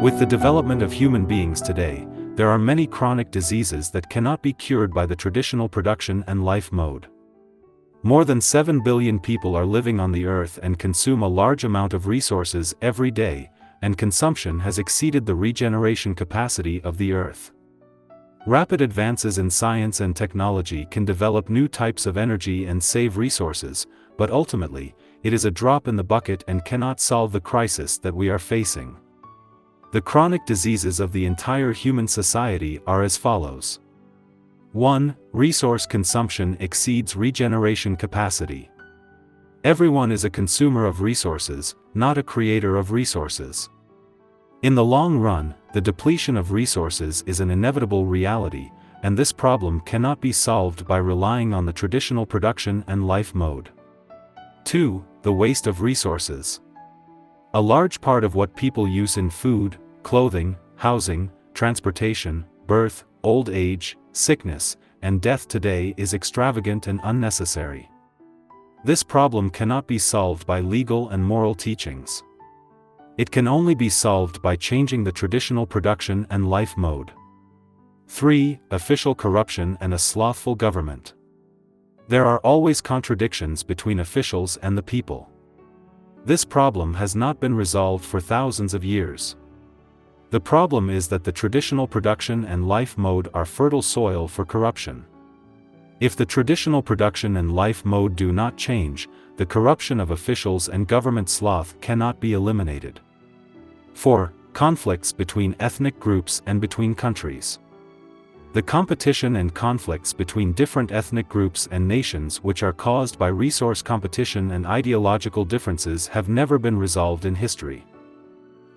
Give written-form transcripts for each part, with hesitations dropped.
With the development of human beings today, there are many chronic diseases that cannot be cured by the traditional production and life mode. More than 7 billion people are living on the earth and consume a large amount of resources every day, and consumption has exceeded the regeneration capacity of the earth. Rapid advances in science and technology can develop new types of energy and save resources, but ultimately, it is a drop in the bucket and cannot solve the crisis that we are facing. The chronic diseases of the entire human society are as follows. 1. Resource consumption exceeds regeneration capacity. Everyone is a consumer of resources, not a creator of resources. In the long run, the depletion of resources is an inevitable reality, and this problem cannot be solved by relying on the traditional production and life mode. 2. The waste of resources. A large part of what people use in food, clothing, housing, transportation, birth, old age, sickness, and death today is extravagant and unnecessary. This problem cannot be solved by legal and moral teachings. It can only be solved by changing the traditional production and life mode. 3. Official corruption and a slothful government. There are always contradictions between officials and the people. This problem has not been resolved for thousands of years. The problem is that the traditional production and life mode are fertile soil for corruption. If the traditional production and life mode do not change, the corruption of officials and government sloth cannot be eliminated. 4. Conflicts between ethnic groups and between countries. The competition and conflicts between different ethnic groups and nations which are caused by resource competition and ideological differences have never been resolved in history.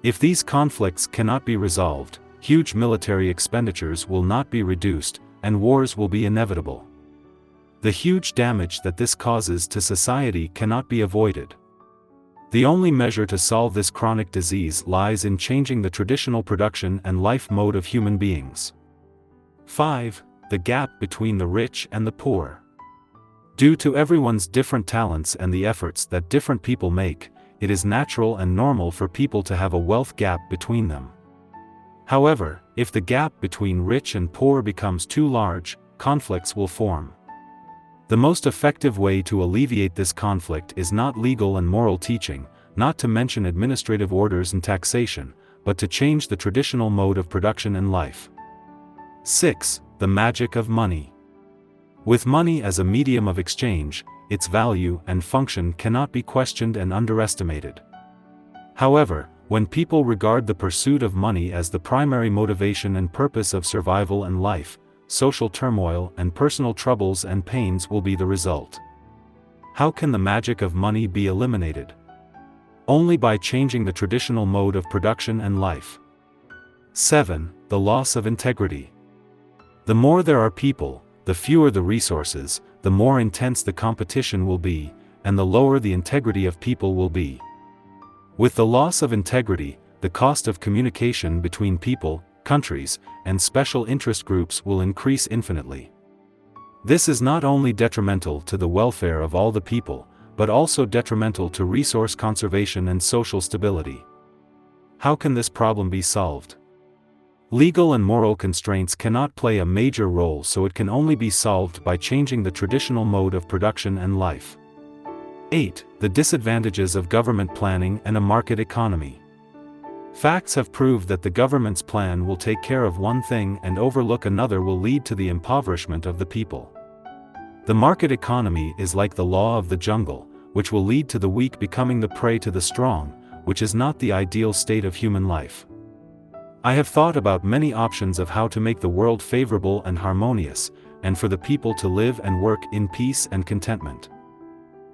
If these conflicts cannot be resolved, huge military expenditures will not be reduced, and wars will be inevitable. The huge damage that this causes to society cannot be avoided. The only measure to solve this chronic disease lies in changing the traditional production and life mode of human beings. 5. The gap between the rich and the poor. Due to everyone's different talents and the efforts that different people make, it is natural and normal for people to have a wealth gap between them. However, if the gap between rich and poor becomes too large, conflicts will form. The most effective way to alleviate this conflict is not legal and moral teaching, not to mention administrative orders and taxation, but to change the traditional mode of production and life. 6. The magic of money. With money as a medium of exchange, its value and function cannot be questioned and underestimated. However, when people regard the pursuit of money as the primary motivation and purpose of survival and life, social turmoil and personal troubles and pains will be the result. How can the magic of money be eliminated? Only by changing the traditional mode of production and life. 7. The loss of integrity. The more there are people, the fewer the resources, the more intense the competition will be, and the lower the integrity of people will be. With the loss of integrity, the cost of communication between people, countries, and special interest groups will increase infinitely. This is not only detrimental to the welfare of all the people, but also detrimental to resource conservation and social stability. How can this problem be solved? Legal and moral constraints cannot play a major role, so it can only be solved by changing the traditional mode of production and life. 8. The disadvantages of government planning and a market economy. Facts have proved that the government's plan will take care of one thing and overlook another will lead to the impoverishment of the people. The market economy is like the law of the jungle, which will lead to the weak becoming the prey to the strong, which is not the ideal state of human life. I have thought about many options of how to make the world favorable and harmonious, and for the people to live and work in peace and contentment.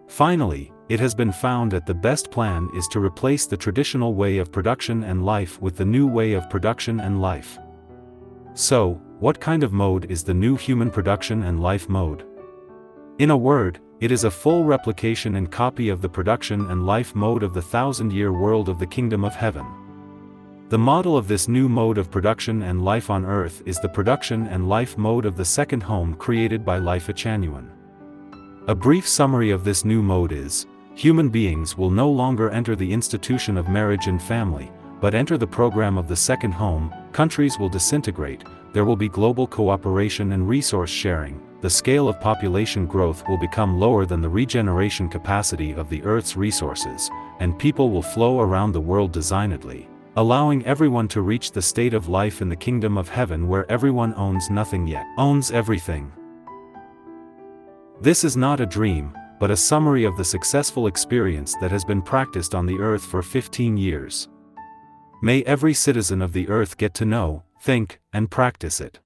Finally, it has been found that the best plan is to replace the traditional way of production and life with the new way of production and life. So, what kind of mode is the new human production and life mode? In a word, it is a full replication and copy of the production and life mode of the 1,000-year world of the kingdom of heaven. The model of this new mode of production and life on earth is the production and life mode of the second home created by Life Echanuan. A brief summary of this new mode is, human beings will no longer enter the institution of marriage and family, But enter the program of the second home, countries will disintegrate, there will be global cooperation and resource sharing, the scale of population growth will become lower than the regeneration capacity of the Earth's resources, and people will flow around the world designedly, allowing everyone to reach the state of life in the kingdom of heaven where everyone owns nothing yet owns everything. This is not a dream, but a summary of the successful experience that has been practiced on the earth for 15 years. May every citizen of the earth get to know, think, and practice it.